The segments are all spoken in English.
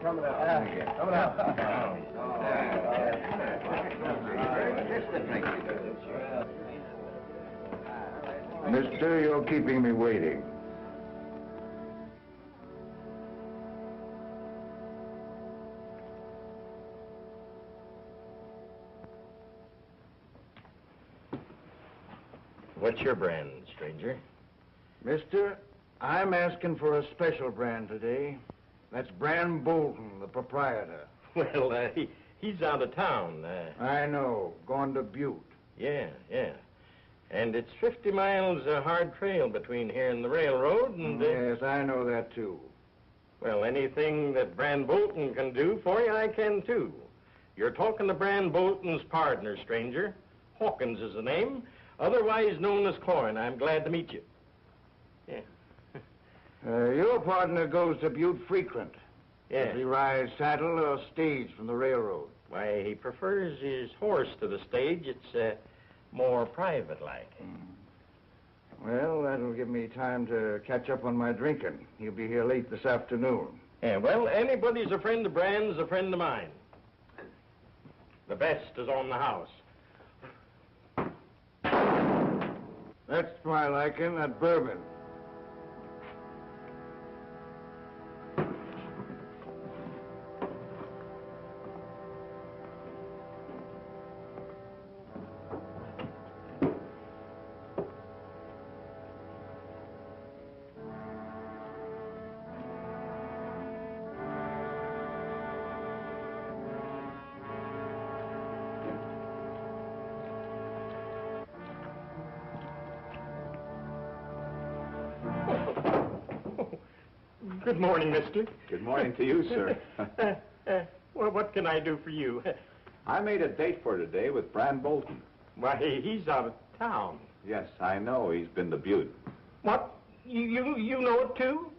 Coming out. Mister, you're keeping me waiting. What's your brand, stranger? Mister, I'm asking for a special brand today. That's Brand Bolton, the proprietor. Well, he's out of town. I know. Gone to Butte. Yeah. And it's 50 miles a hard trail between here and the railroad, and... Yes, I know that, too. Well, anything that Brand Bolton can do for you, I can, too. You're talking to Brand Bolton's partner, stranger. Hawkins is the name, otherwise known as Cloyne. I'm glad to meet you. Yeah. Your partner goes to Butte frequent. Yeah. Does he ride saddle or stage from the railroad? Why, he prefers his horse to the stage. It's more private-like. Well, that'll give me time to catch up on my drinking. He'll be here late this afternoon. Yeah, well, anybody's a friend of Brand's a friend of mine. The best is on the house. That's my liking, that bourbon. Good morning, mister. Good morning to you, sir. Well, what can I do for you? I made a date for today with Brand Bolton. Why, he's out of town. Yes, I know. He's been to Butte. What? You know it, too?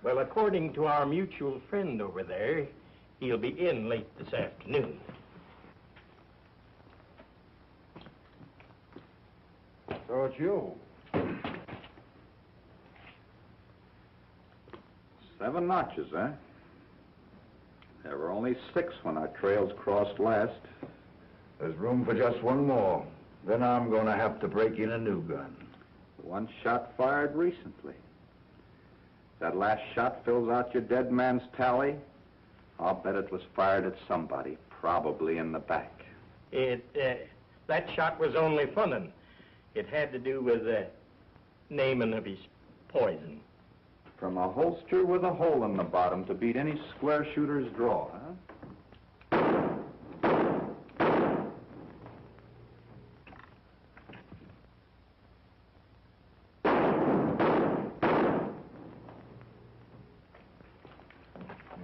Well, according to our mutual friend over there, he'll be in late this afternoon. So it's you. 7 notches, eh? There were only 6 when our trails crossed last. There's room for just one more. Then I'm going to have to break in a new gun. 1 shot fired recently. That last shot fills out your dead man's tally. I'll bet it was fired at somebody, probably in the back. That shot was only funnin'. It had to do with the naming of his poison. From a holster with a hole in the bottom to beat any square shooter's draw, huh?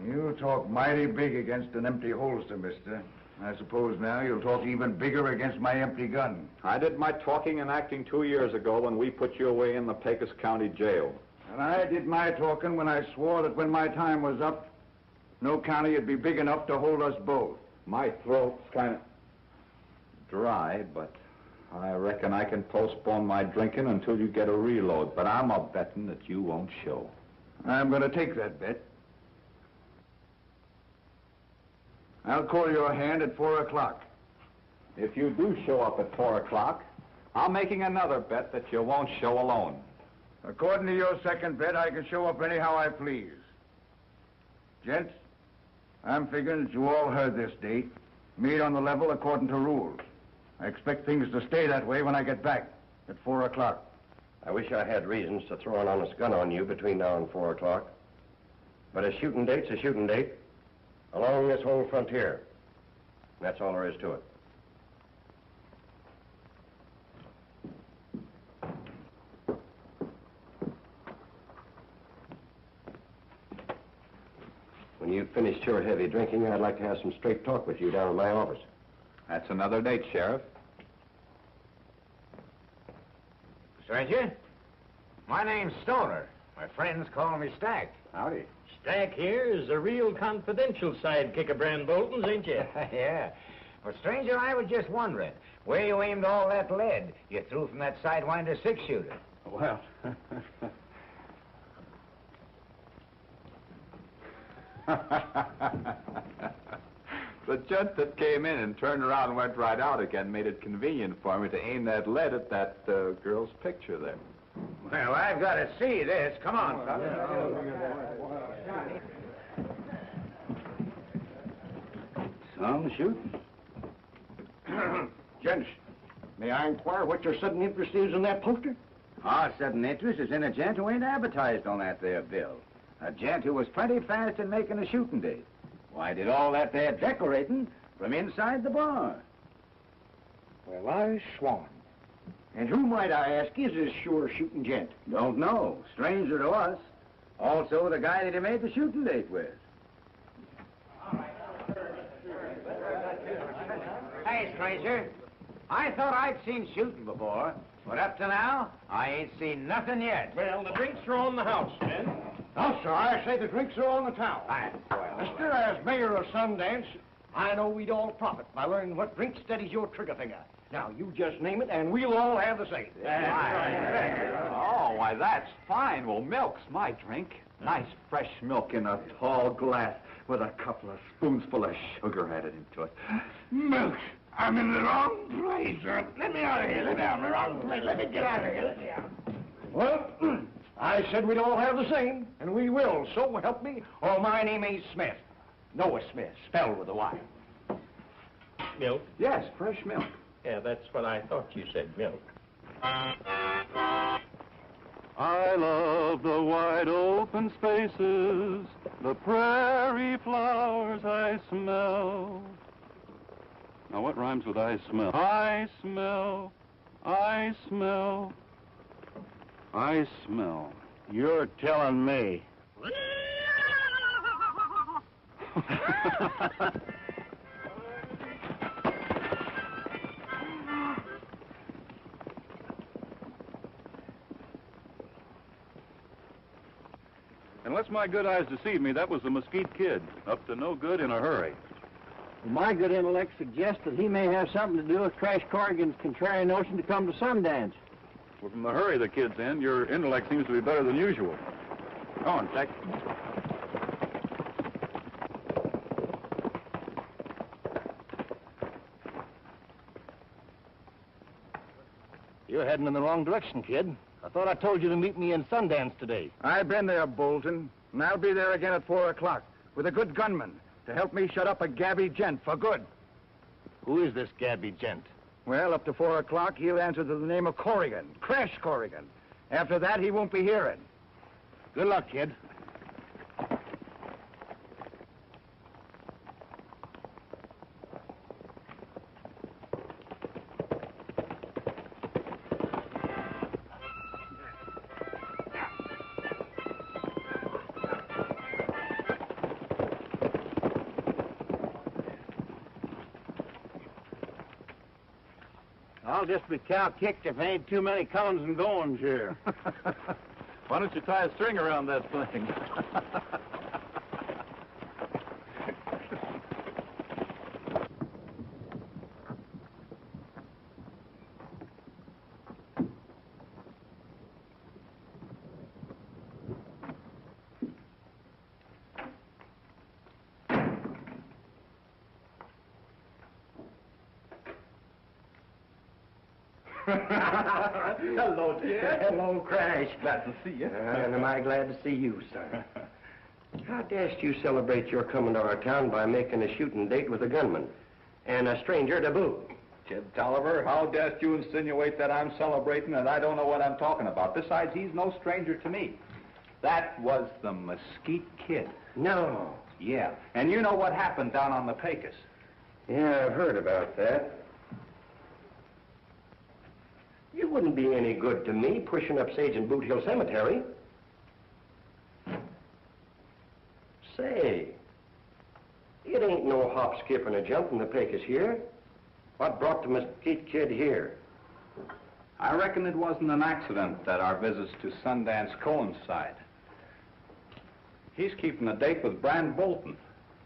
You talk mighty big against an empty holster, mister. I suppose now you'll talk even bigger against my empty gun. I did my talking and acting 2 years ago when we put you away in the Pecos County jail. And I did my talking when I swore that when my time was up, no county would be big enough to hold us both. My throat's kind of dry, but I reckon I can postpone my drinking until you get a reload. But I'm a-betting that you won't show. I'm going to take that bet. I'll call your hand at 4 o'clock. If you do show up at 4 o'clock, I'm making another bet that you won't show alone. According to your second bet, I can show up anyhow I please. Gents, I'm figuring that you all heard this date. Meet on the level according to rules. I expect things to stay that way when I get back at 4 o'clock. I wish I had reasons to throw an honest gun on you between now and 4 o'clock. But a shooting date's a shooting date along this whole frontier. That's all there is to it. When you've finished your heavy drinking, I'd like to have some straight talk with you down in my office. That's another date, Sheriff. Stranger, my name's Stoner. My friends call me Stack. Howdy. Stack here is the real confidential sidekick of Brand Bolton's, ain't you? Yeah. Well, stranger, I was just wondering, where you aimed all that lead you threw from that Sidewinder 6-shooter? Well... The gent that came in and turned around and went right out again made it convenient for me to aim that lead at that girl's picture there. Well, I've got to see this. Come on, Some shooting. Gents, may I inquire what your sudden interest is in that poster? Our sudden interest is in a gent who ain't advertised on that there bill. A gent who was plenty fast in making a shooting date. Why, did all that there decorating from inside the bar. Well, I swan. And who, might I ask, is this sure shooting gent? Don't know. Stranger to us. Also the guy that he made the shooting date with. Hey, stranger. I thought I'd seen shooting before, but up to now, I ain't seen nothing yet. Well, the drinks are on the house, men. No, sir, I say the drinks are on the town. Mister, as mayor of Sundance, I know we'd all profit by learning what drink steadies your trigger finger. Now, you just name it, and we'll all have the same. Oh, why, that's fine. Well, milk's my drink. Nice fresh milk in a tall glass with a couple of spoonsful of sugar added into it. Milk! I'm in the wrong place. Let me out of here. Let me out of the wrong place. Let me get out of here. Let me out. Well, I said we'd all have the same, and we will. So help me, or my name ain't Smith. Noah Smith, spelled with a Y. Milk? Yes, fresh milk. Yeah, that's what I thought you said, milk. I love the wide open spaces, the prairie flowers I smell. Now, what rhymes with I smell? I smell, I smell, I smell. You're telling me. Unless my good eyes deceive me, that was the Mesquite Kid, up to no good in a hurry. My good intellect suggests that he may have something to do with Crash Corrigan's contrary notion to come to Sundance. Well, from the hurry the kid's in, your intellect seems to be better than usual. Go on, Jack. You're heading in the wrong direction, kid. I thought I told you to meet me in Sundance today. I've been there, Bolton, and I'll be there again at 4 o'clock with a good gunman to help me shut up a gabby gent for good. Who is this gabby gent? Well, up to 4 o'clock, he'll answer to the name of Corrigan, Crash Corrigan. After that, he won't be hearing. Good luck, kid. I'll just be cow-kicked if there ain't too many comings and goings here. Why don't you tie a string around that thing? Hello, Jed. Hello, Crash. Glad to see you. And am I glad to see you, sir. How dashed you celebrate your coming to our town by making a shooting date with a gunman, and a stranger to boot? Kid Tolliver, how dast you insinuate that I'm celebrating and I don't know what I'm talking about? Besides, he's no stranger to me. That was the Mesquite Kid. No. Yeah, and you know what happened down on the Pecos. Yeah, I've heard about that. You wouldn't be any good to me pushing up Sage and Boot Hill Cemetery. Say, it ain't no hop, skip, and a jump from the Pecos here. What brought the Mesquite Kid here? I reckon it wasn't an accident that our visits to Sundance coincide. He's keeping a date with Brand Bolton,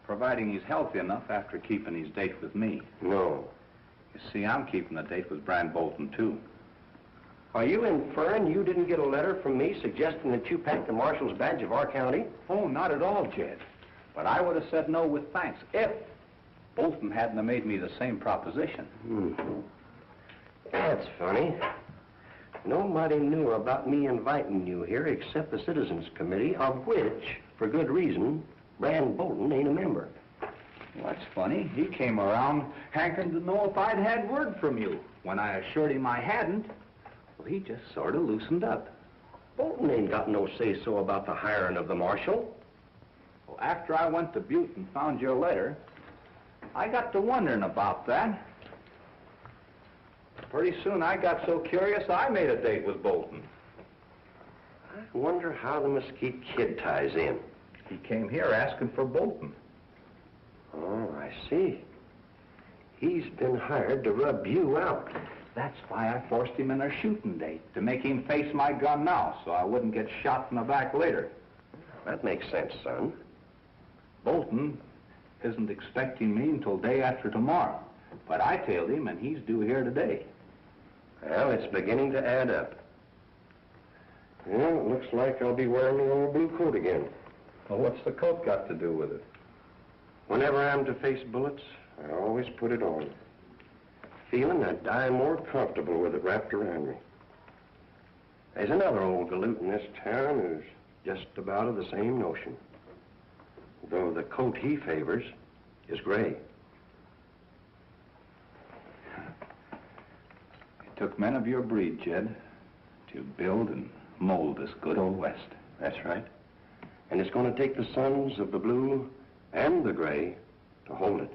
providing he's healthy enough after keeping his date with me. No. You see, I'm keeping a date with Brand Bolton, too. Are you inferring you didn't get a letter from me suggesting that you packed the marshal's badge of our county? Oh, not at all, Jed. But I would have said no with thanks if Bolton hadn't have made me the same proposition. That's funny. Nobody knew about me inviting you here except the Citizens Committee, of which, for good reason, Brand Bolton ain't a member. Well, that's funny. He came around hankering to know if I'd had word from you. When I assured him I hadn't, well, he just sort of loosened up. Bolton ain't got no say-so about the hiring of the marshal. Well, after I went to Butte and found your letter, I got to wondering about that. Pretty soon I got so curious I made a date with Bolton. I wonder how the Mesquite Kid ties in. He came here asking for Bolton. Oh, I see. He's been hired to rub you out. That's why I forced him in a shooting date, to make him face my gun now, so I wouldn't get shot in the back later. That makes sense, son. Bolton isn't expecting me until day after tomorrow, but I tailed him, and he's due here today. Well, it's beginning to add up. Well, it looks like I'll be wearing the old blue coat again. Well, what's the coat got to do with it? Whenever I'm to face bullets, I always put it on, feeling I'd die more comfortable with it wrapped around me. There's another old galoot in this town who's just about of the same notion, though the coat he favors is gray. It took men of your breed, Jed, to build and mold this good old West. That's right. And it's going to take the sons of the blue and the gray to hold it.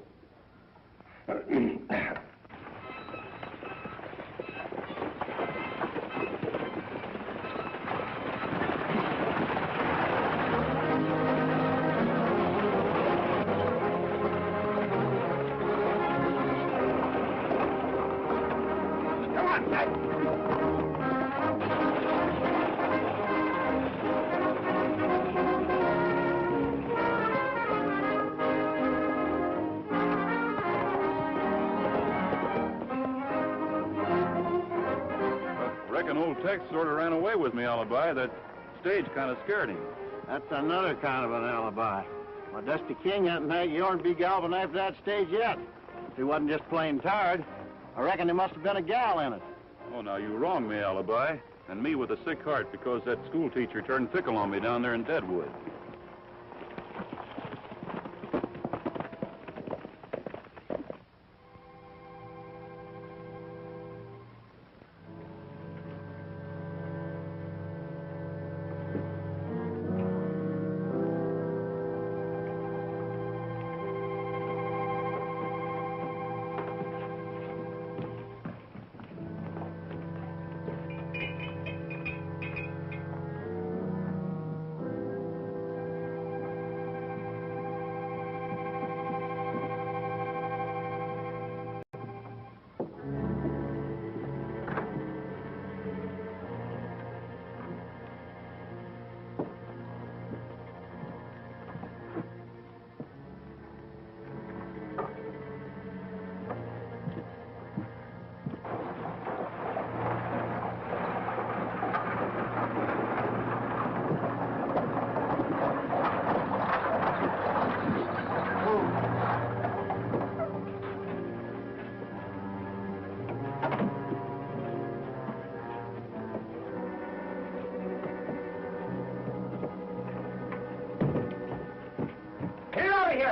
Reckon old Tex sort of ran away with me, alibi. That stage kind of scared him. That's another kind of an alibi. Well, Dusty King hadn't had yours be galvan after that stage yet. If he wasn't just plain tired, I reckon there must have been a gal in it. Oh, now you wronged me, alibi. And me with a sick heart because that school teacher turned fickle on me down there in Deadwood.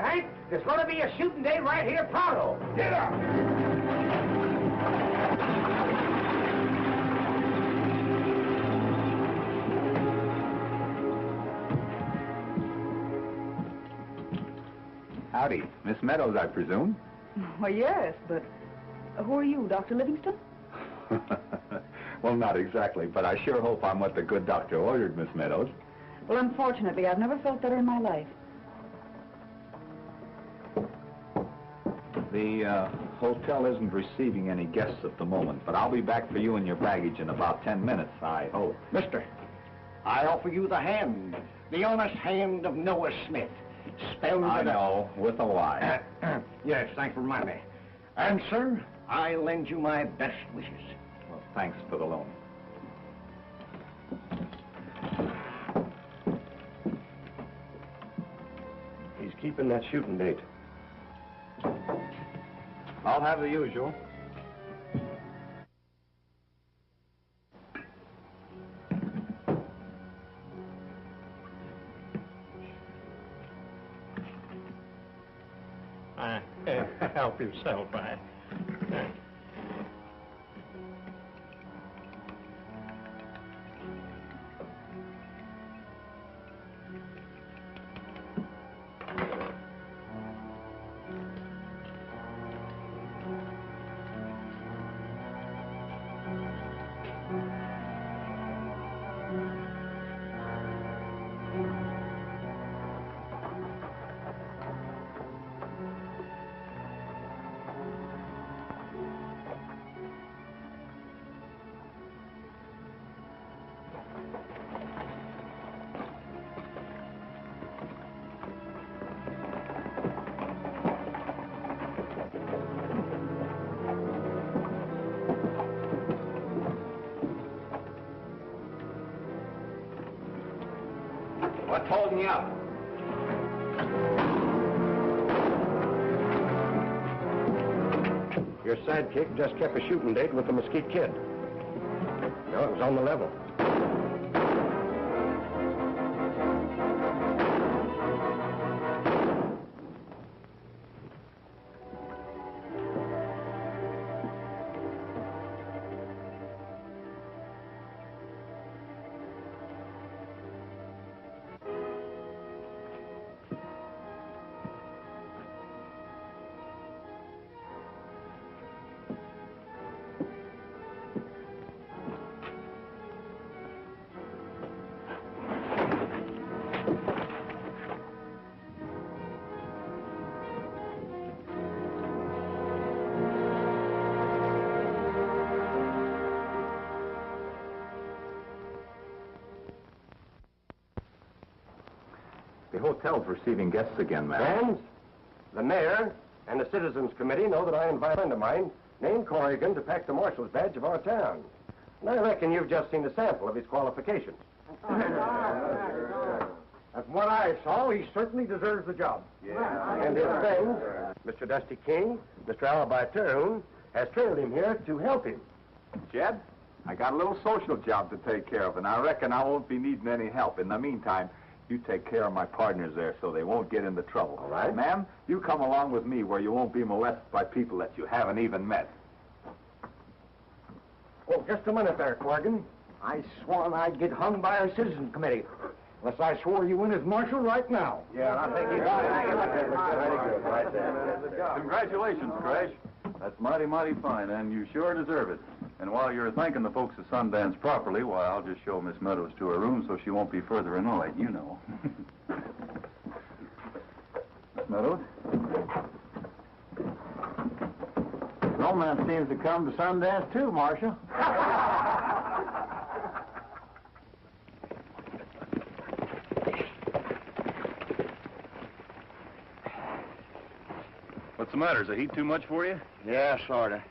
Hank. There's going to be a shooting day right here pronto. Get up! Howdy. Miss Meadows, I presume? Why, yes, but who are you, Dr. Livingston? Well, not exactly, but I sure hope I'm what the good doctor ordered, Miss Meadows. Well, unfortunately, I've never felt better in my life. The hotel isn't receiving any guests at the moment, but I'll be back for you and your baggage in about 10 minutes, I hope. Mister, I offer you the hand, the honest hand of Noah Smith. Spelled I with a... know, with a Y. Yes, thanks for reminding me. And, sir, I lend you my best wishes. Well, thanks for the loan. keeping that shooting date? I'll have the usual. Help yourself, What's holding you up? Your sidekick just kept a shooting date with the Mesquite Kid. No, it was on the level. The hotel's receiving guests again, ma'am. And the mayor and the citizens committee know that I invite a friend of mine named Corrigan to pack the marshal's badge of our town. And I reckon you've just seen a sample of his qualifications. That's what I saw. He certainly deserves the job. And his friend, Mr. Dusty King, Mr. Alibi Terhune, has trailed him here to help him. Jed, I got a little social job to take care of, and I reckon I won't be needing any help. In the meantime, you take care of my partners there so they won't get into trouble. All right. Ma'am, you come along with me where you won't be molested by people that you haven't even met. Oh, just a minute there, Corrigan. I sworn I'd get hung by our citizen committee. Unless I swore you in as marshal right now. Yeah, I think he's very good right there. Congratulations, Crash. That's mighty, mighty fine, and you sure deserve it. And while you're thanking the folks at Sundance properly, why, I'll just show Miss Meadows to her room so she won't be further annoyed, you know. Miss Meadows? Romance seems to come to Sundance, too, Marshal. What's the matter? Is the heat too much for you? Yeah, sorta.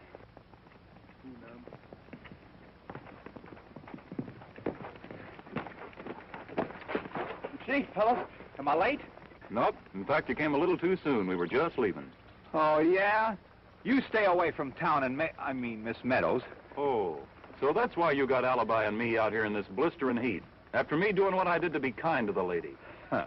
See, fellas, am I late? Nope. In fact, you came a little too soon. We were just leaving. Oh, yeah? You stay away from town and Miss Meadows. Oh, so that's why you got Alibi and me out here in this blistering heat. After me doing what I did to be kind to the lady. Huh.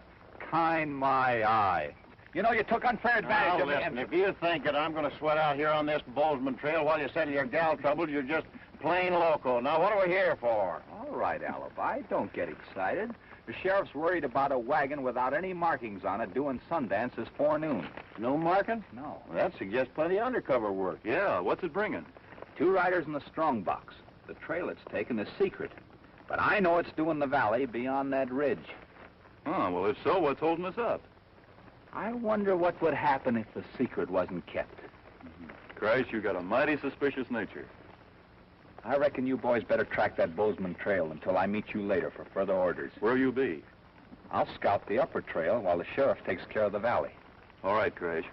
Kind my eye. You know, you took unfair advantage of me. Listen, if you think that I'm going to sweat out here on this Bozeman Trail while you settle your gal troubles, you're just plain loco. Now, what are we here for? All right, Alibi, don't get excited. The sheriff's worried about a wagon without any markings on it doing Sundance this forenoon. No marking? No. Well, that suggests plenty of undercover work. Yeah, what's it bringing? 2 riders in the strong box. The trail it's taken is secret. But I know it's doing the valley beyond that ridge. Oh, well, if so, what's holding us up? I wonder what would happen if the secret wasn't kept. Christ, you got a mighty suspicious nature. I reckon you boys better track that Bozeman Trail until I meet you later for further orders. Where'll you be? I'll scout the upper trail while the sheriff takes care of the valley. All right, Crash.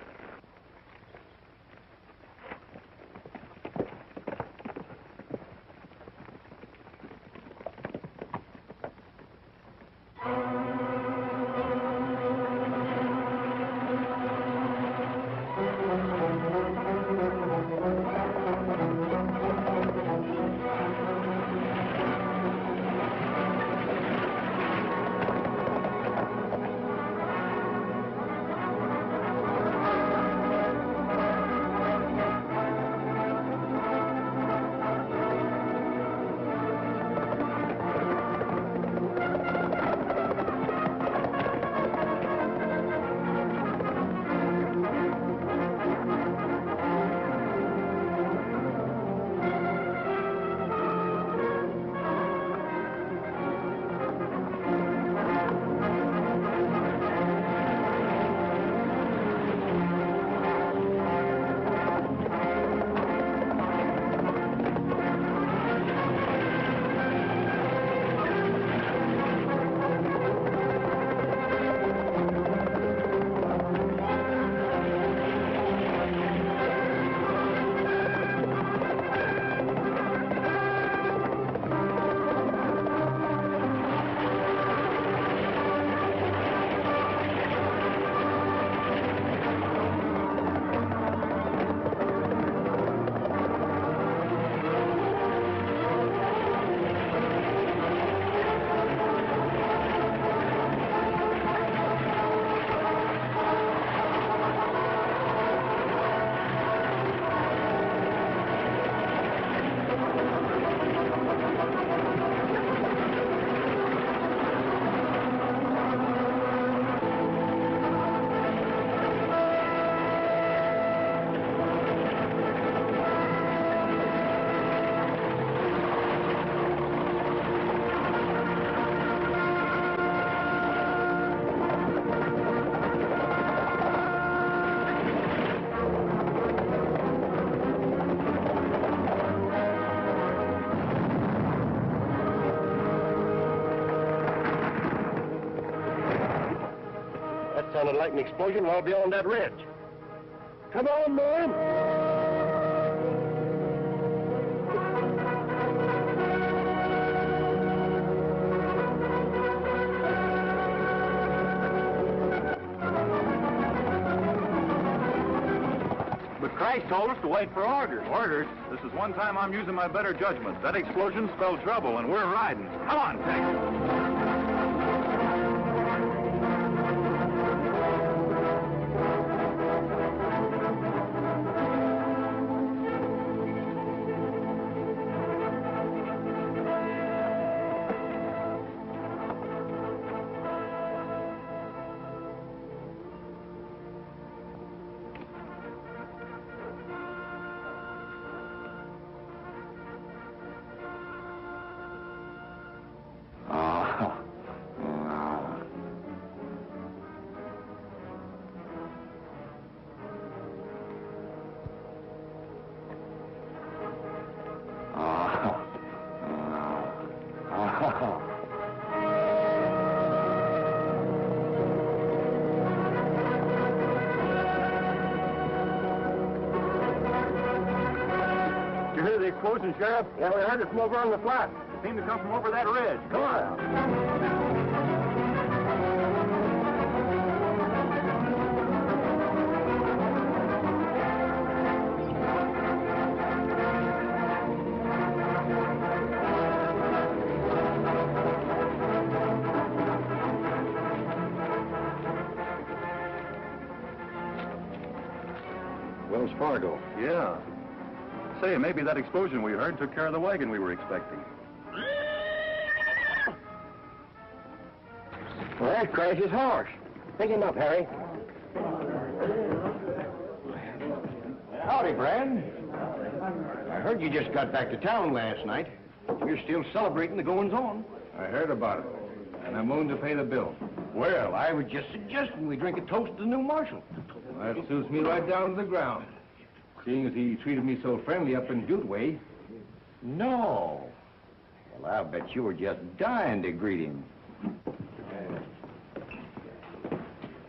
Sounded like an explosion well beyond that ridge. Come on, man! But Christ told us to wait for orders. Orders? This is one time I'm using my better judgment. That explosion spelled trouble, and we're riding. Come on, Tex. You hear the explosion, Sheriff? Yeah, we heard it from over on the flat. It seemed to come from over that ridge. Come on. Wells Fargo. Yeah. Say, maybe that explosion we heard took care of the wagon we were expecting. Well, that crash is harsh. Pick him up, Harry. Howdy, Brand. I heard you just got back to town last night. You're still celebrating the goings-on. I heard about it, and I'm willing to pay the bill. Well, I was just suggesting we drink a toast to the new marshal. That suits me right down to the ground, seeing as he treated me so friendly up in Butteway. No. Well, I bet you were just dying to greet him.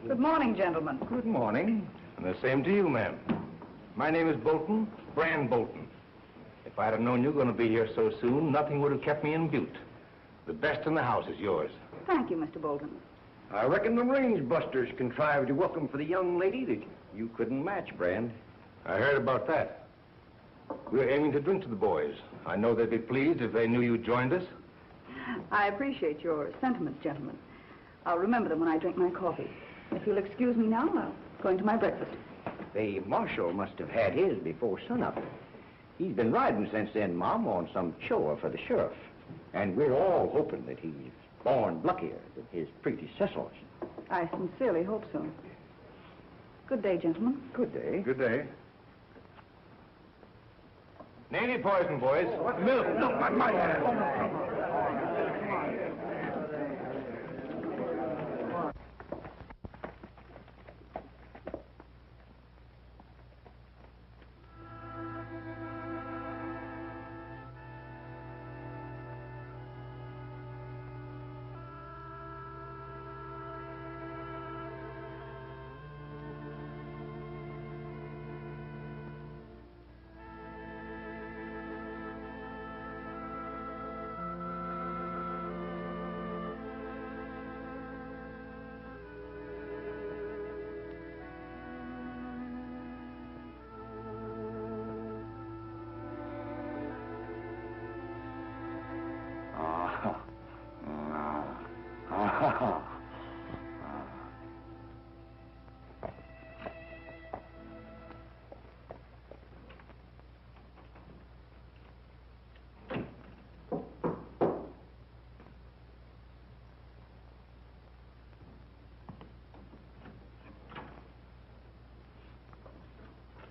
Good morning, gentlemen. Good morning. And the same to you, ma'am. My name is Bolton, Brand Bolton. If I'd have known you were going to be here so soon, nothing would have kept me in Butte. The best in the house is yours. Thank you, Mr. Bolton. I reckon the range busters contrived a welcome for the young lady that you couldn't match, Brand. I heard about that. We're aiming to drink to the boys. I know they'd be pleased if they knew you joined us. I appreciate your sentiments, gentlemen. I'll remember them when I drink my coffee. If you'll excuse me now, I'll go into my breakfast. The marshal must have had his before sunup. He's been riding since then, Mom, on some chore for the sheriff. And we're all hoping that he's born luckier than his predecessors. I sincerely hope so. Good day, gentlemen. Good day. Good day. Nanny poison, boys. Milk. No, my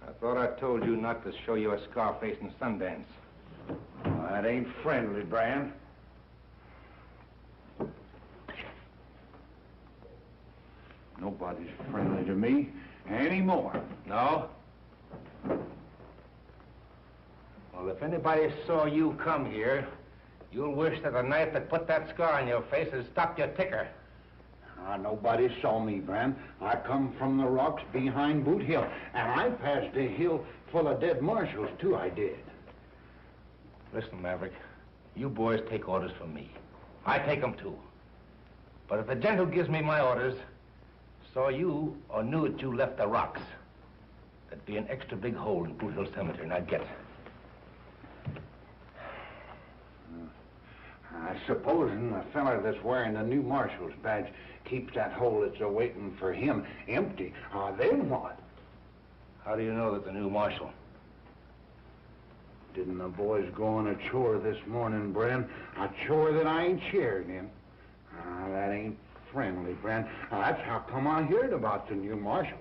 I thought I told you not to show your scar face in Sundance. That ain't friendly, Brand. Nobody's friendly to me anymore. No? Well, if anybody saw you come here, you'll wish that the knife that put that scar on your face had stopped your ticker. Nobody saw me, Brand. I come from the rocks behind Boot Hill, and I passed a hill full of dead marshals, too, I did. Listen, Maverick, you boys take orders from me. I take them, too. But if the gent who gives me my orders saw you or knew that you left the rocks, there'd be an extra big hole in Boot Hill Cemetery, and I'd get it. I suppose the fella that's wearing the new marshal's badge keeps that hole that's awaiting for him empty. Then what? How do you know that the new marshal? Didn't the boys go on a chore this morning, Bren? A chore that I ain't shared in. That ain't friendly, Bren. That's how come I heard about the new marshal.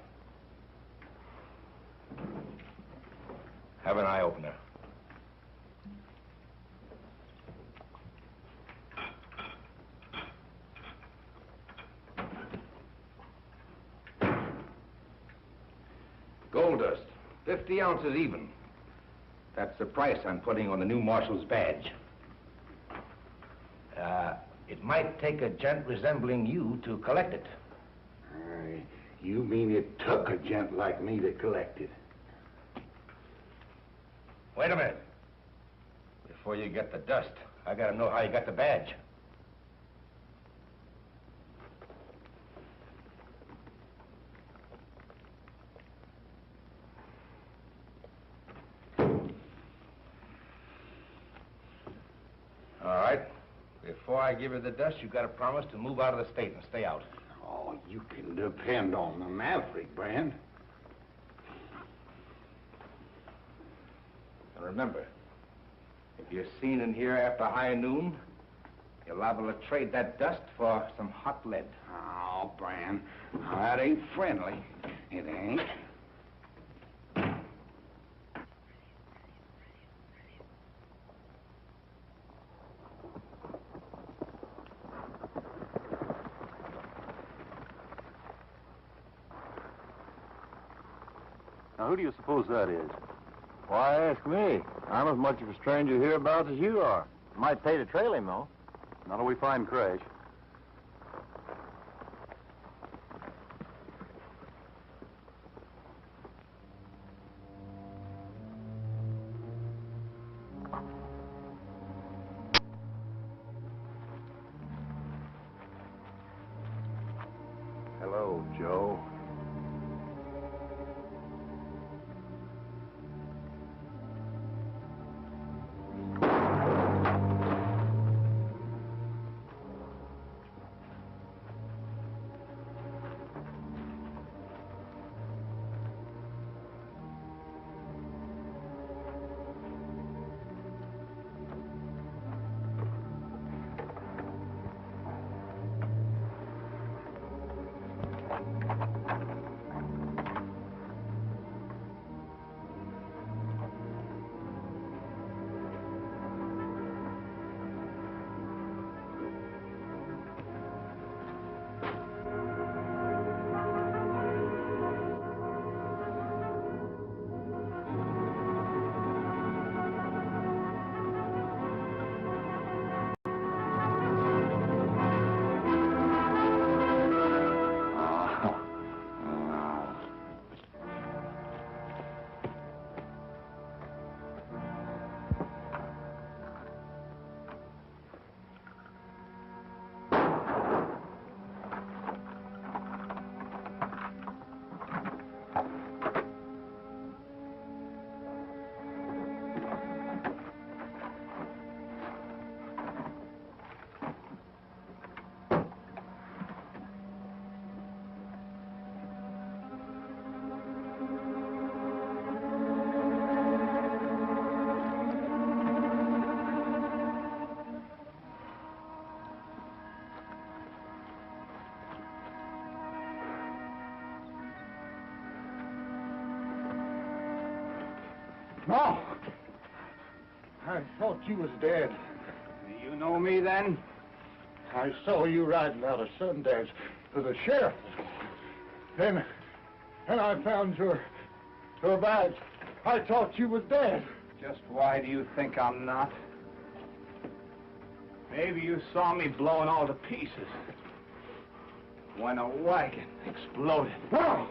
Have an eye-opener. Gold dust, 50 ounces even. That's the price I'm putting on the new marshal's badge. It might take a gent resembling you to collect it. You mean it took a gent like me to collect it? Wait a minute. Before you get the dust, I gotta know how you got the badge. All right. Before I give you the dust, you gotta promise to move out of the state and stay out. Oh, you can depend on the Maverick, Brand. And remember, if you're seen in here after high noon, you're liable to trade that dust for some hot lead. Oh, Brand, that ain't friendly. It ain't. Now, who do you suppose that is? Why ask me? I'm as much of a stranger hereabouts as you are. Might pay to trail him, though. Not till we find Crash. Hello, Joe. No! I thought you was dead. You know me then? I saw you riding out of Sundance to the sheriff. Then I found your badge. I thought you was dead. Just why do you think I'm not? Maybe you saw me blowing all to pieces. when a wagon exploded. Whoa!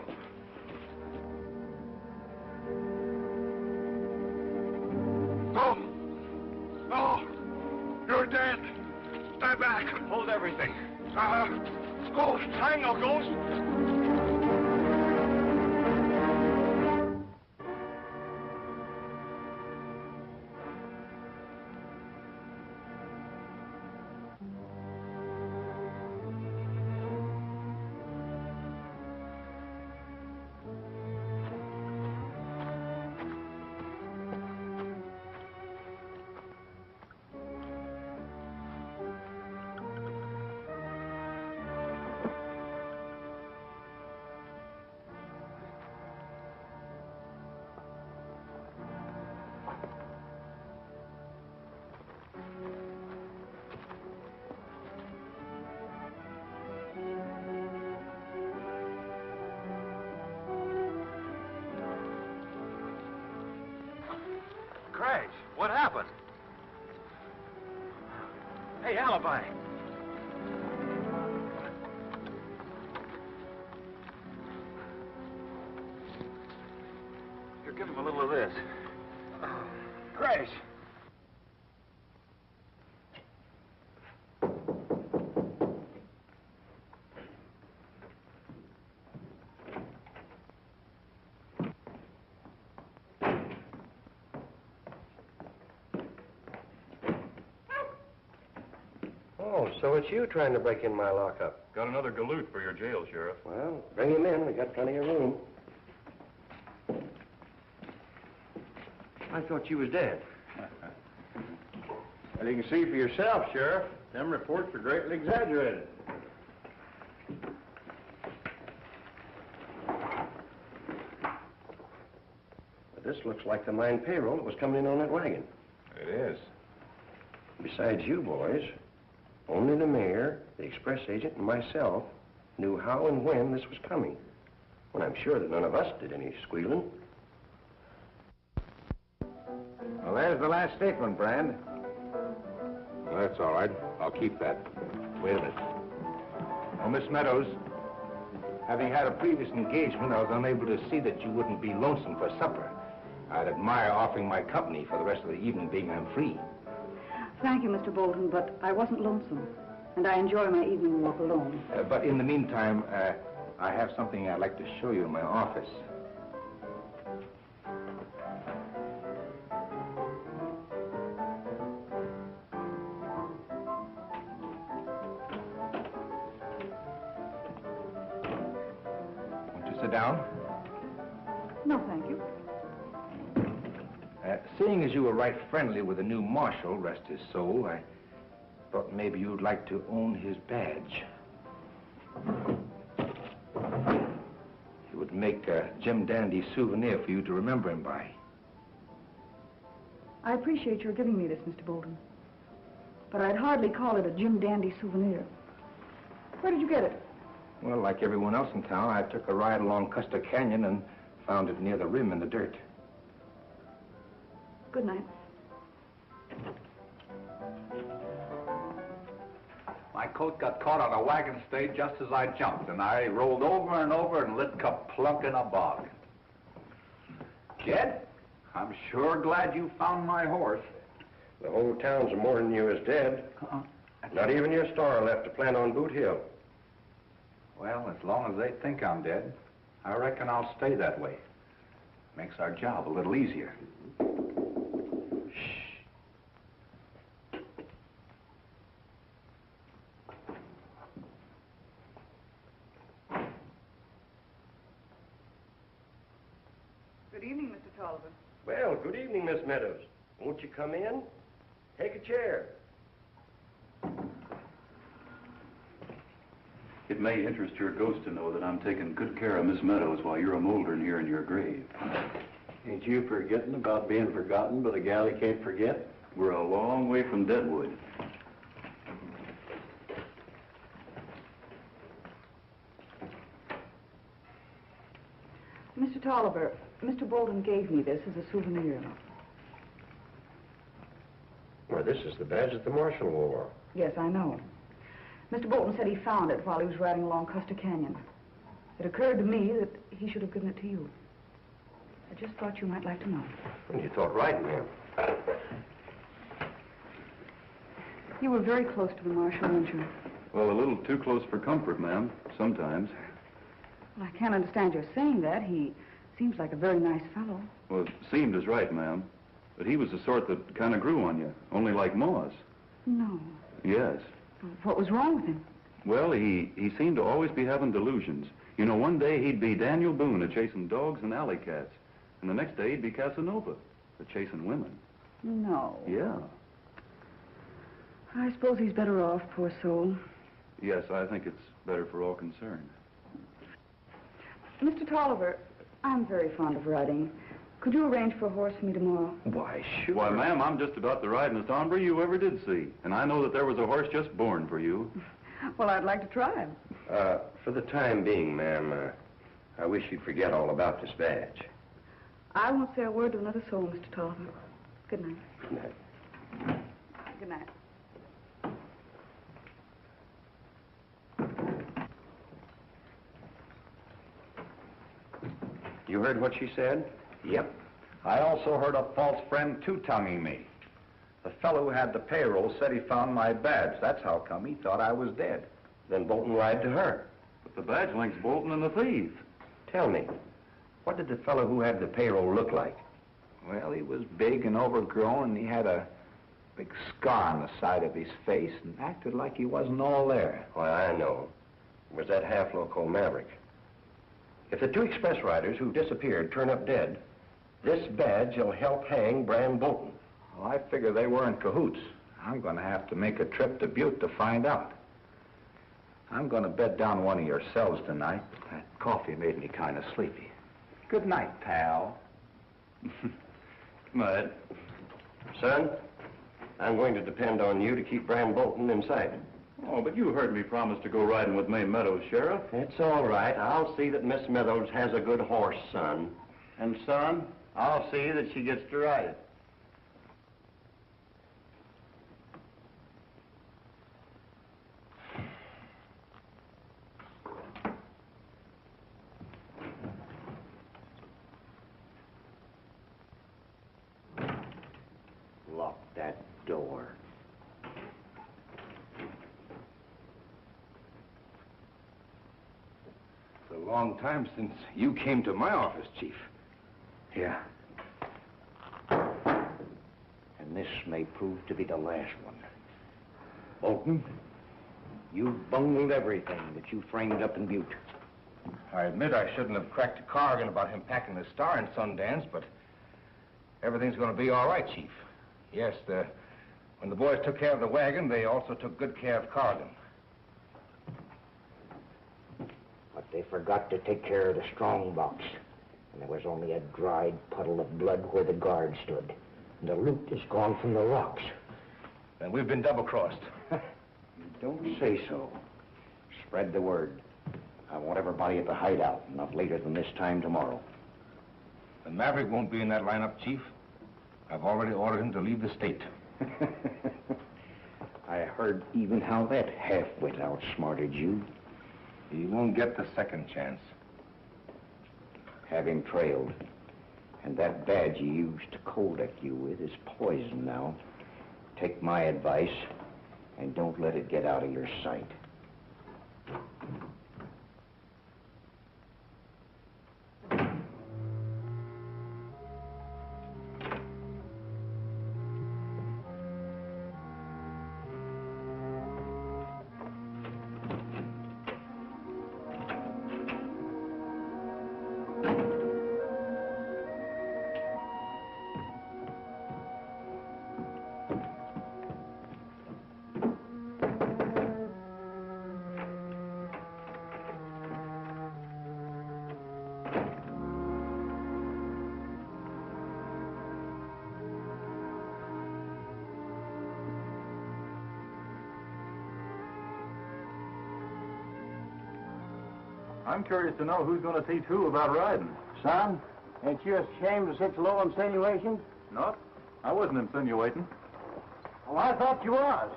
No! No! You're dead! Stay back! Hold everything. Ghost! Hang no ghost! Crash, what happened? Hey, Alibi. Here, give him a little of this. Crash. Oh, so it's you trying to break in my lockup. Got another galoot for your jail, Sheriff. Well, bring him in. We got plenty of room. I thought you was dead. Well, you can see for yourself, Sheriff. Them reports are greatly exaggerated. But this looks like the mine payroll that was coming in on that wagon. It is. Besides you boys, only the mayor, the express agent, and myself knew how and when this was coming. Well, I'm sure that none of us did any squealing. Well, there's the last statement, Brand. Well, that's all right. I'll keep that. Wait a minute. Oh, Miss Meadows, having had a previous engagement, I was unable to see that you wouldn't be lonesome for supper. I'd admire offering my company for the rest of the evening, being I'm free. Thank you, Mr. Bolton, but I wasn't lonesome, and I enjoy my evening walk alone. But in the meantime, I have something I'd like to show you in my office. Won't you sit down? No, thank you. Seeing as you were right friendly with the new marshal, rest his soul, I thought maybe you'd like to own his badge. It would make a Jim Dandy souvenir for you to remember him by. I appreciate your giving me this, Mr. Bolton, but I'd hardly call it a Jim Dandy souvenir. Where did you get it? Well, like everyone else in town, I took a ride along Custer Canyon and found it near the rim in the dirt. Good night. My coat got caught on a wagon stay just as I jumped, and I rolled over and over and lit plunk in a bog. Jed, I'm sure glad you found my horse. The whole town's mourning you as dead. Not even your star left to plant on Boot Hill. Well, as long as they think I'm dead, I reckon I'll stay that way. Makes our job a little easier. Good evening, Mr. Tolliver. Well, good evening, Miss Meadows. Won't you come in? Take a chair. It may interest your ghost to know that I'm taking good care of Miss Meadows while you're a moldering here in your grave. Ain't you forgetting about being forgotten, but a gal you can't forget? We're a long way from Deadwood. Mr. Tolliver, Mr. Bolton gave me this as a souvenir. Well, this is the badge that the marshal wore. Yes, I know. Mr. Bolton said he found it while he was riding along Custer Canyon. It occurred to me that he should have given it to you. I just thought you might like to know. Well, you thought right, ma'am. You were very close to the Marshal, weren't you? Well, a little too close for comfort, ma'am, sometimes. Well, I can't understand your saying that. He seems like a very nice fellow. Well, seemed is right, ma'am. But he was the sort that kind of grew on you, only like moss. No. Yes. What was wrong with him? Well, he seemed to always be having delusions. You know, one day he'd be Daniel Boone a-chasing dogs and alley cats. And the next day he'd be Casanova a-chasing women. No. Yeah. I suppose he's better off, poor soul. Yes, I think it's better for all concerned. Mr. Tolliver, I'm very fond of riding. Could you arrange for a horse for me tomorrow? Why, sure. Why, ma'am, I'm just about the ridingest hombre you ever did see. And I know that there was a horse just born for you. Well, I'd like to try him. For the time being, ma'am, I wish you'd forget all about this badge. I won't say a word to another soul, Mr. Tolliver. Good night. Good night. Good night. You heard what she said? Yep. I also heard a false friend two-tonguing me. The fellow who had the payroll said he found my badge. That's how come he thought I was dead. Then Bolton lied to her. But the badge links Bolton and the thief. Tell me, what did the fellow who had the payroll look like? Well, he was big and overgrown, and he had a big scar on the side of his face and acted like he wasn't all there. Why, I know. It was that half-loco Maverick. If the two express riders who disappeared turn up dead, this badge will help hang Brand Bolton. Well, I figure they were in cahoots. I'm going to have to make a trip to Butte to find out. I'm going to bed down one of your cells tonight. That coffee made me kind of sleepy. Good night, pal. Good night. Son, I'm going to depend on you to keep Brand Bolton in sight. Oh, but you heard me promise to go riding with May Meadows, Sheriff. It's all right. I'll see that Miss Meadows has a good horse, son. And, son, I'll see that she gets to ride it. Lock that door. It's a long time since you came to my office, Chief. Yeah. And this may prove to be the last one. Bolton, you bungled everything that you framed up in Butte. I admit I shouldn't have cracked to Corrigan about him packing the star in Sundance, but everything's going to be all right, Chief. Yes, when the boys took care of the wagon, they also took good care of Corrigan. But they forgot to take care of the strong box. And there was only a dried puddle of blood where the guard stood. And the loot is gone from the rocks. And we've been double-crossed. You don't say so. Spread the word. I want everybody at the hideout, not later than this time tomorrow. And Maverick won't be in that lineup, Chief. I've already ordered him to leave the state. I heard even how that half-wit outsmarted you. He won't get the second chance. Have him trailed. And that badge you used to cold-deck you with is poison now. Take my advice and don't let it get out of your sight. I'm curious to know who's going to teach who about riding. Son, ain't you ashamed of such low insinuations? Not. I wasn't insinuating. Well, I thought you was.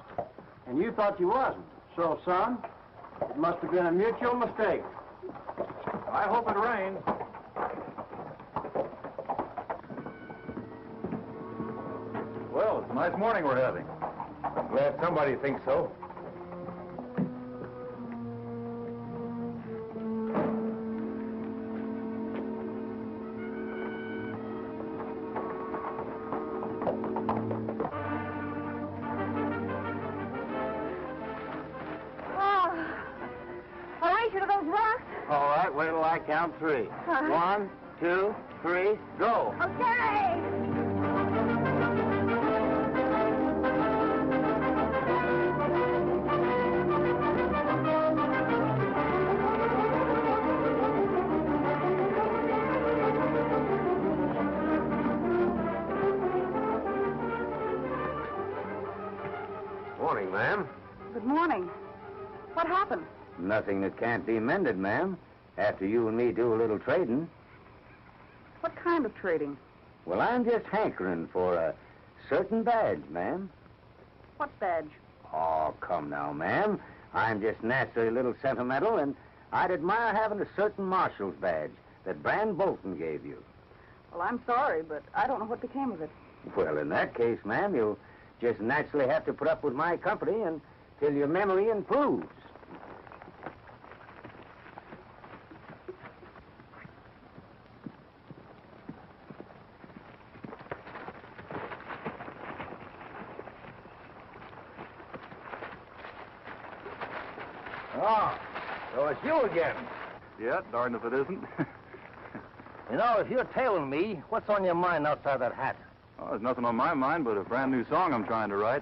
And you thought you wasn't. So, son, it must have been a mutual mistake. I hope it rains. Well, it's a nice morning we're having. I'm glad somebody thinks so. All right, wait till I count three. 1, 2, 3, go. Okay. Morning, ma'am. Good morning. What happened? Nothing that can't be mended, ma'am, after you and me do a little trading. What kind of trading? Well, I'm just hankering for a certain badge, ma'am. What badge? Oh, come now, ma'am. I'm just naturally a little sentimental, and I'd admire having a certain marshal's badge that Brand Bolton gave you. Well, I'm sorry, but I don't know what became of it. Well, in that case, ma'am, you'll just naturally have to put up with my company until your memory improves. Oh, so it's you again. Yeah, darned if it isn't. You know, if you're tailing me, what's on your mind outside that hat? Oh, there's nothing on my mind but a brand new song I'm trying to write.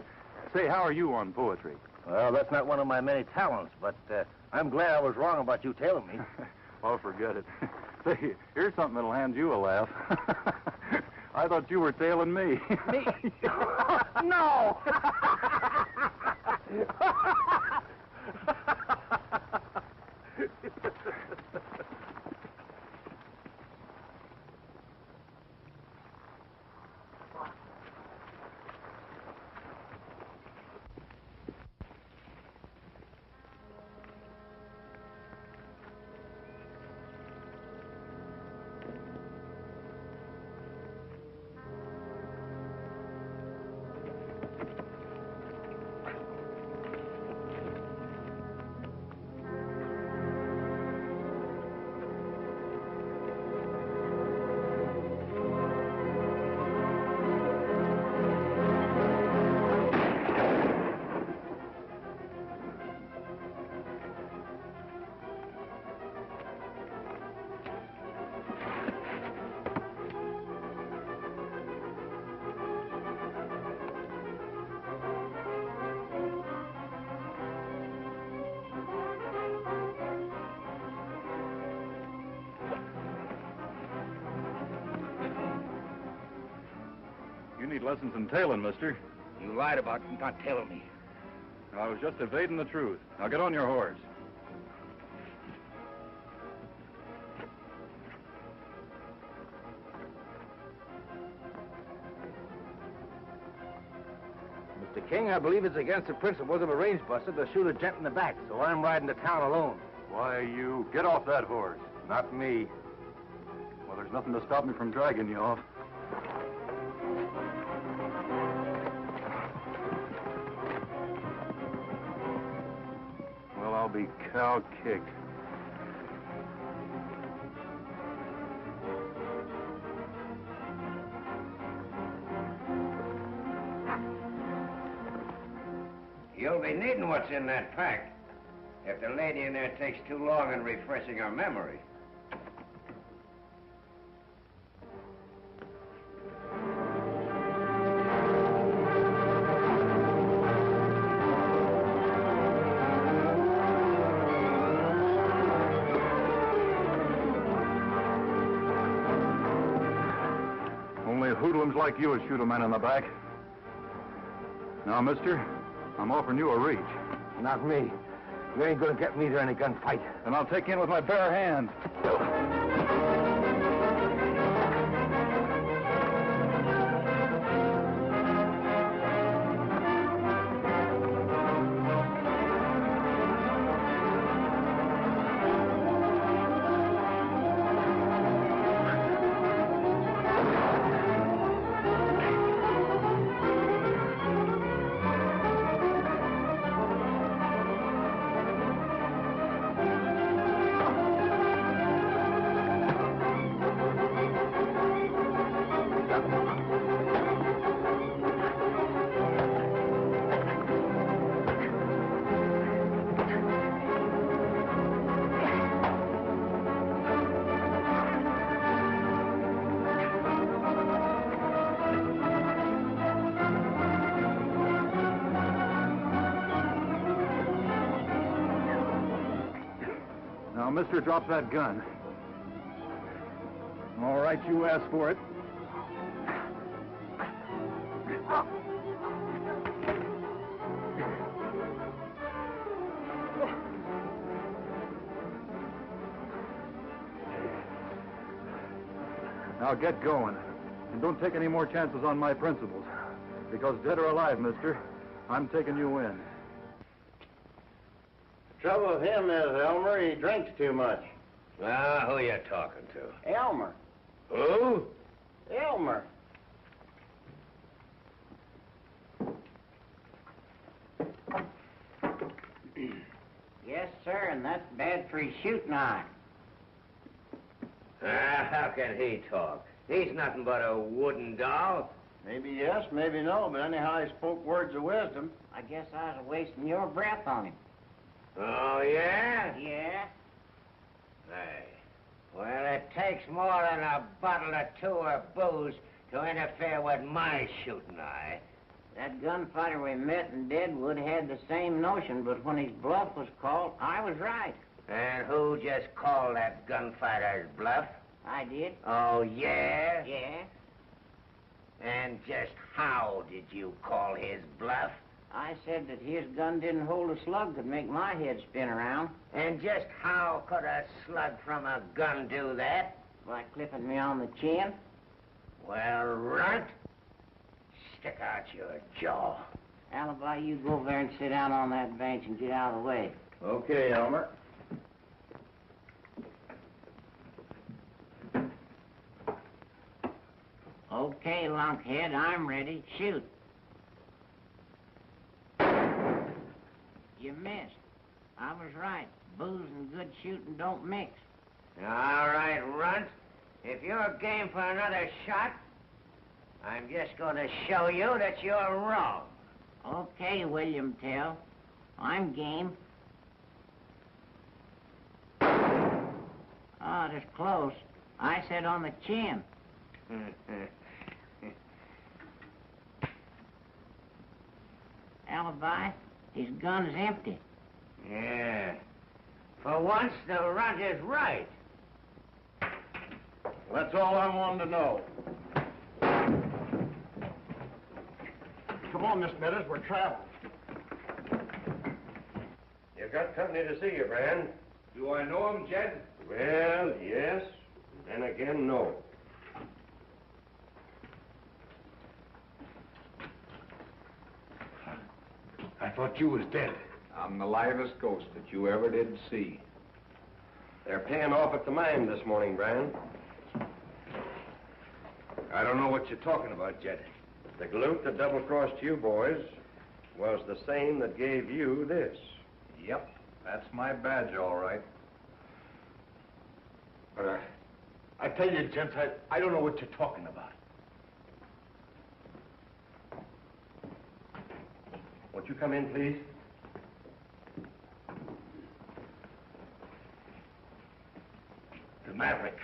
Say, how are you on poetry? Well, that's not one of my many talents, but I'm glad I was wrong about you tailing me. Oh, forget it. Say, here's something that'll hand you a laugh. I thought you were tailing me. Me? No! You need lessons in tailing, mister. You lied about not tailing me. I was just evading the truth. Now get on your horse. Mr. King, I believe it's against the principles of a range buster to shoot a gent in the back, so I'm riding to town alone. Why, you get off that horse. Not me. Well, there's nothing to stop me from dragging you off. Well, I'll be cow-kicked. You'll be needing what's in that pack if the lady in there takes too long in refreshing her memory. Only hoodlums like you would shoot a man in the back. Now, mister, I'm offering you a reach. Not me. You ain't gonna get me to any gunfight. And I'll take you in with my bare hands. Now, mister, drop that gun. All right, you asked for it. Now get going. And don't take any more chances on my principles. Because dead or alive, mister, I'm taking you in. Trouble with him is, Elmer, he drinks too much. Ah, who you talking to? Elmer. Who? Elmer. Yes, sir, and that's bad for his shooting eye. Ah, how can he talk? He's nothing but a wooden doll. Maybe yes, maybe no, but anyhow, he spoke words of wisdom. I guess I was wasting your breath on him. Oh, yeah? Yeah? Hey. Well, it takes more than a bottle or two of booze to interfere with my shooting eye. That gunfighter we met in Deadwood had the same notion, but when his bluff was called, I was right. And who just called that gunfighter's bluff? I did. Oh, yeah? Yeah? And just how did you call his bluff? I said that his gun didn't hold a slug that make my head spin around. And just how could a slug from a gun do that? By clipping me on the chin. Well, runt, stick out your jaw. Alibi, you go over there and sit down on that bench and get out of the way. Okay, Elmer. Okay, lunkhead, I'm ready. Shoot. You missed. I was right. Booze and good shooting don't mix. All right, runt. If you're game for another shot, I'm just going to show you that you're wrong. Okay, William Tell. I'm game. Oh, that's close. I said on the chin. Alibi, his gun's empty. Yeah. For once, the runt is right. That's all I wanted to know. Come on, Miss Meadows, we're traveling. You've got company to see you, Brand. Do I know him, Jed? Well, yes, and again, no. I thought you was dead. I'm the livest ghost that you ever did see. They're paying off at the mine this morning, Brand. I don't know what you're talking about, Jed. The galoot that double-crossed you boys was the same that gave you this. Yep, that's my badge, all right. But I tell you, gents, I don't know what you're talking about. Won't you come in, please? The Maverick.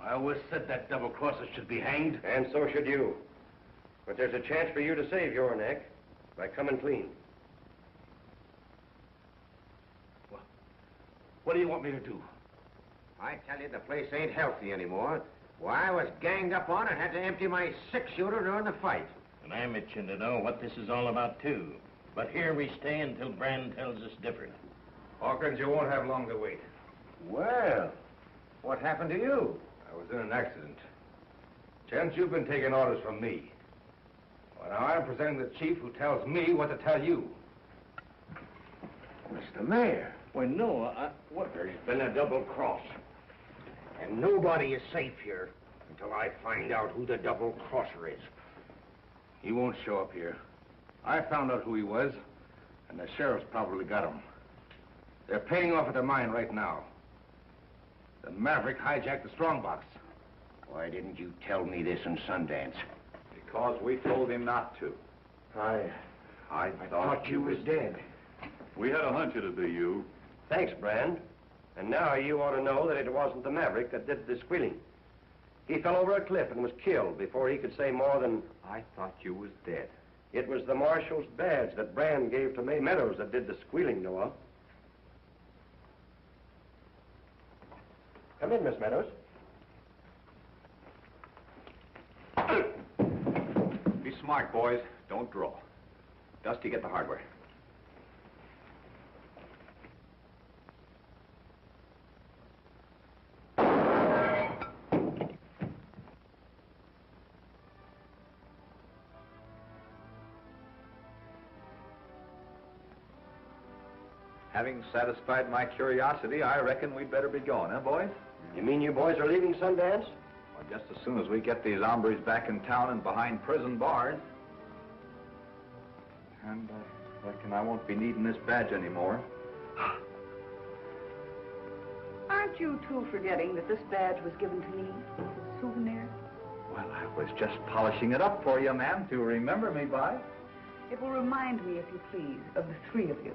I always said that double-crosser should be hanged. And so should you. But there's a chance for you to save your neck by coming clean. What do you want me to do? I tell you, the place ain't healthy anymore. Why, I was ganged up on and had to empty my six-shooter during the fight. And I'm itching to know what this is all about, too. But here we stay until Brand tells us different. Hawkins, you won't have long to wait. Well, what happened to you? I was in an accident. Gents, you've been taking orders from me. Well, now I'm presenting the chief who tells me what to tell you. Mr. Mayor. Well, no, there's been a double cross. And nobody is safe here until I find out who the double crosser is. He won't show up here. I found out who he was, and the sheriff's probably got him. They're paying off at the mine right now. The Maverick hijacked the strongbox. Why didn't you tell me this in Sundance? Because we told him not to. I thought you was dead. We had a hunch it'd be you. Thanks, Brand. And now you ought to know that it wasn't the Maverick that did the squealing. He fell over a cliff and was killed before he could say more than... I thought you was dead. It was the Marshal's badge that Brand gave to May Meadows that did the squealing, Noah. Come in, Miss Meadows. Be smart, boys. Don't draw. Dusty, get the hardware. Having satisfied my curiosity, I reckon we'd better be going, huh, boys? You mean you boys are leaving Sundance? Well, just as soon as we get these hombres back in town and behind prison bars. And I reckon I won't be needing this badge anymore. Aren't you two forgetting that this badge was given to me as a souvenir? Well, I was just polishing it up for you, ma'am, to remember me by. It will remind me, if you please, of the three of you.